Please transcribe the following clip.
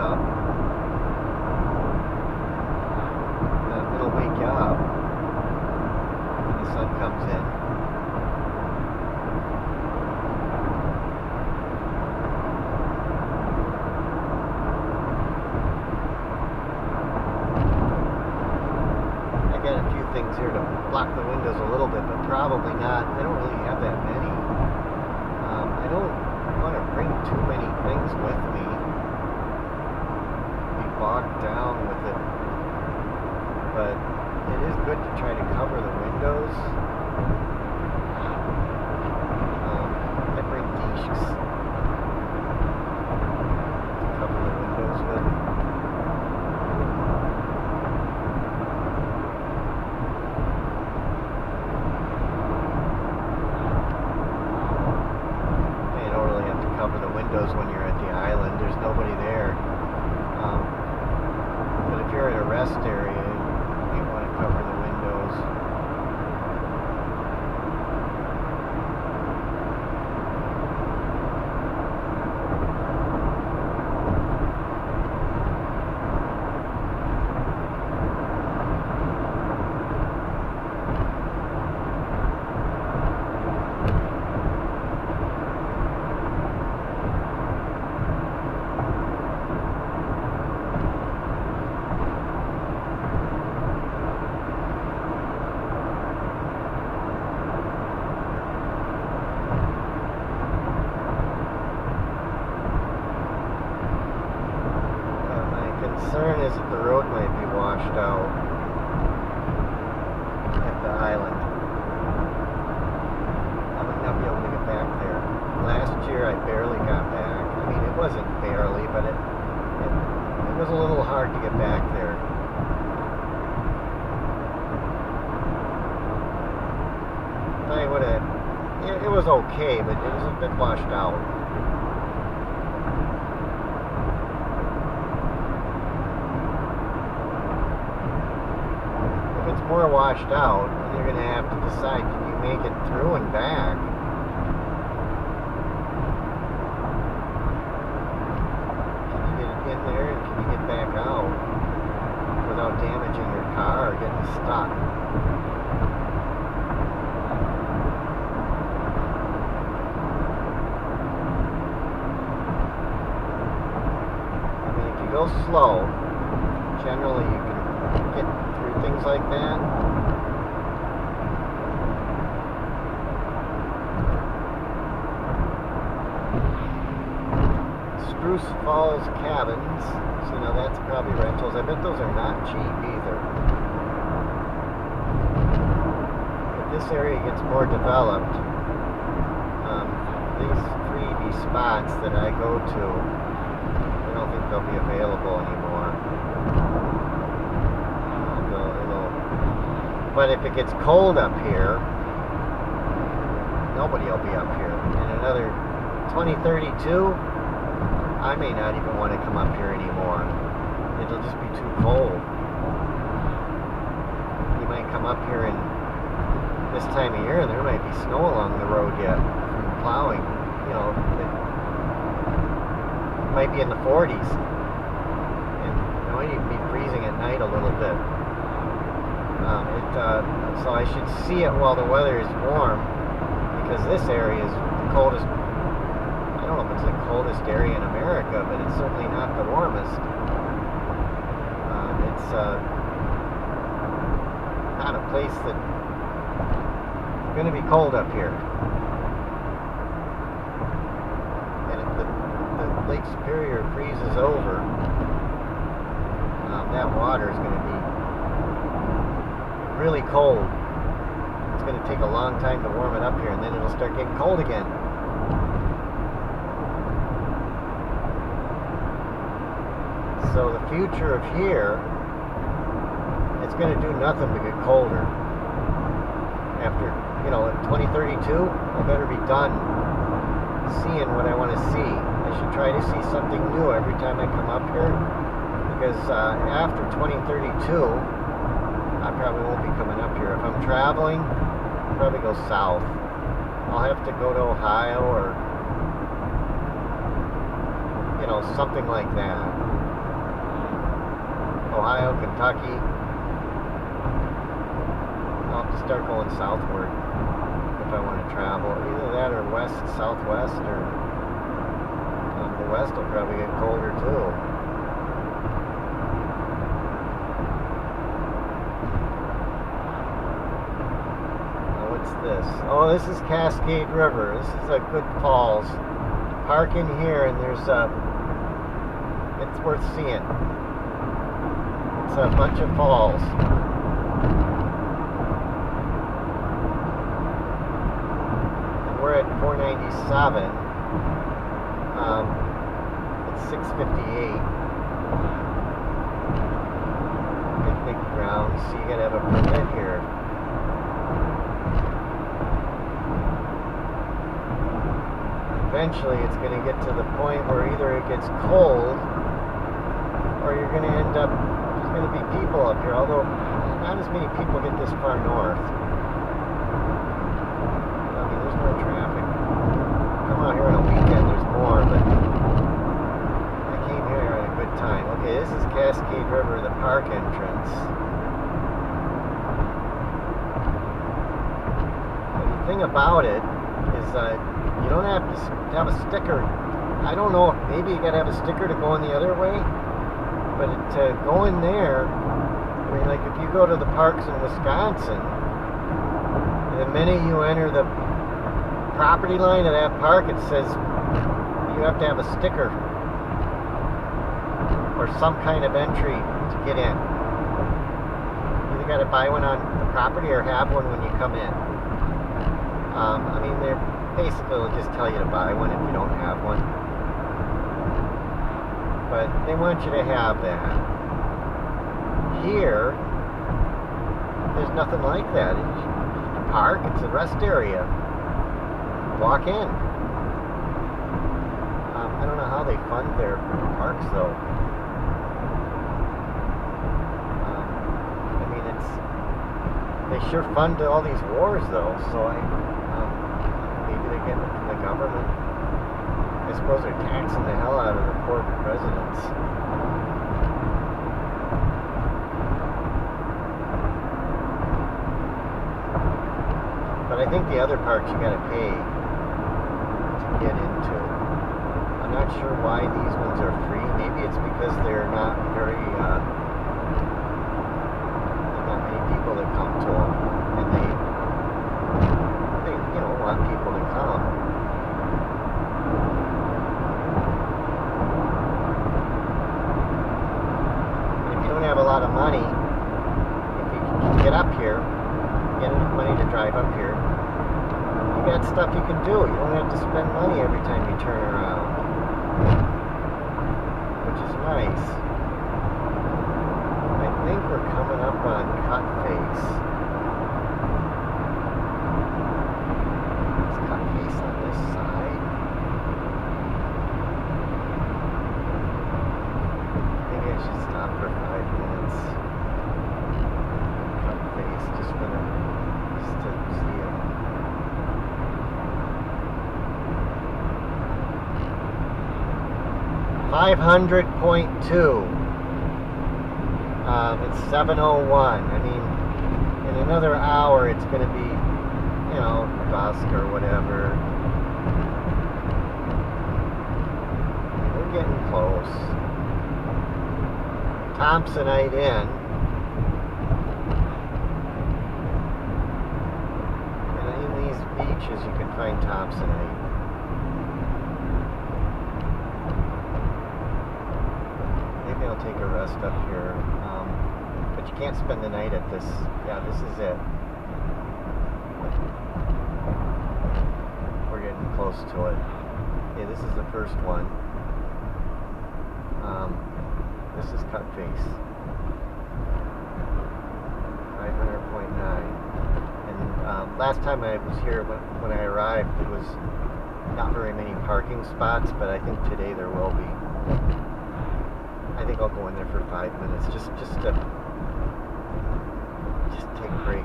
up. It'll wake you up when the sun comes in. I got a few things here to block the windows a little bit, but probably not. I don't really have that many. I don't want to bring too many things with me. Be bogged down with it. But it is good to try to cover the windows. I bring dishes to cover the windows with. You don't really have to cover the windows when you're at the island. There's nobody there. But if you're at a rest area, you want to cover the windows. Concern is that the road might be washed out at the island. I might not be able to get back there. Last year I barely got back. I mean, it wasn't barely, but it was a little hard to get back there. It was okay, but it was a bit washed out. More washed out, and you're going to have to decide, can you make it through and back? Can you get it in there, and can you get back out without damaging your car or getting stuck? I mean, if you go slow, generally you can get things like that. Spruce Falls Cabins. So now that's probably rentals. I bet those are not cheap either. But this area gets more developed. These freebie spots that I go to, I don't think they'll be available anymore. But if it gets cold up here, nobody will be up here. In another 2032, I may not even want to come up here anymore. It'll just be too cold. You might come up here in this time of year and there might be snow along the road yet from plowing. You know, it might be in the 40s. And it might even be freezing at night a little bit. So I should see it while the weather is warm, because this area is the coldest. I don't know if it's the coldest area in America, but it's certainly not the warmest. It's not a place that it's going to be cold up here. And if the Lake Superior freezes over, that water is going to be really cold. It's going to take a long time to warm it up here, and then it'll start getting cold again. So the future of here, it's going to do nothing but get colder. After, in 2032, I better be done seeing what I want to see. I should try to see something new every time I come up here, because after 2032, I probably won't be coming up here. If I'm traveling, I'll probably go south. I'll have to go to Ohio or, something like that. Ohio, Kentucky. I'll have to start going southward if I want to travel. Either that or west, southwest, or the west will probably get colder too. This. Oh, this is Cascade River. This is a good falls. Park in here and there's it's worth seeing. It's a bunch of falls. And we're at 497. It's 658. Picnic grounds, so you gotta have a permit here. Eventually it's going to get to the point where either it gets cold or you're going to end up, there's going to be people up here, although not as many people get this far north. I mean, there's no traffic. Come out here on a weekend, there's more, but I came here at a good time. Okay, this is Cascade River, the park entrance. And the thing about it is you don't have to have a sticker. I don't know if maybe you gotta have a sticker to go in the other way, but to go in there, I mean, like if you go to the parks in Wisconsin, the minute you enter the property line of that park, it says you have to have a sticker or some kind of entry to get in. You either gotta buy one on the property or have one when you come in. I mean, they're basically will just tell you to buy one if you don't have one. But they want you to have that. Here, there's nothing like that. It's a park, it's a rest area. Walk in. I don't know how they fund their parks though. I mean, they sure fund all these wars though, so maybe they get it from the government. I suppose they're taxing the hell out of the poor residents. But I think the other parks you gotta pay to get into. I'm not sure why these ones are free. Maybe it's because they're not very, there's not many people that come to them. And they want people to come. And if you don't have a lot of money, if you can get up here, get enough money to drive up here, you got stuff you can do. You don't have to spend money every time you turn around, which is nice. I think we're coming up on Cut Face. For 5 minutes. Cut face, just to see it. .2. It's 7:01. I mean, in another hour, it's going to be, dusk or whatever. We're getting close. Thompsonite Inn. And in these beaches you can find Thompsonite. Maybe I'll take a rest up here. But you can't spend the night at this. Yeah, this is it. We're getting close to it. Yeah, this is the first one. This is Cut Face. 500.9. And last time I was here, when I arrived, there was not very many parking spots, but I think today there will be. I think I'll go in there for 5 minutes, just take a break.